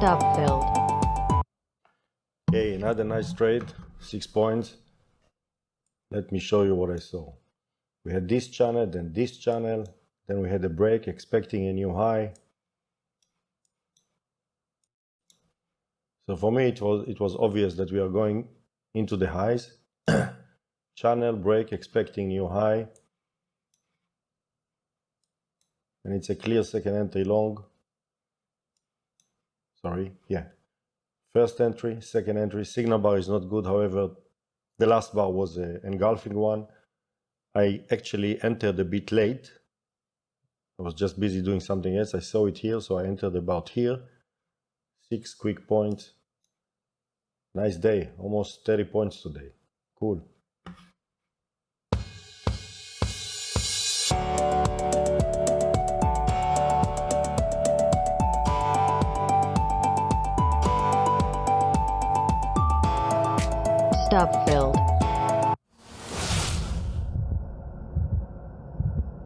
Stop filled. Okay, another nice trade, 6 points. Let me show you what I saw. We had this channel, then this channel, then we had a break expecting a new high. So for me it was obvious that we are going into the highs. Channel break expecting new high, and it's a clear second entry long. First entry, second entry. Signal bar is not good, however the last bar was an engulfing one. I actually entered a bit late. I was just busy doing something else. I saw it here, so I entered about here. 6 quick points. Nice day, almost 30 points today. Cool. Stop filled.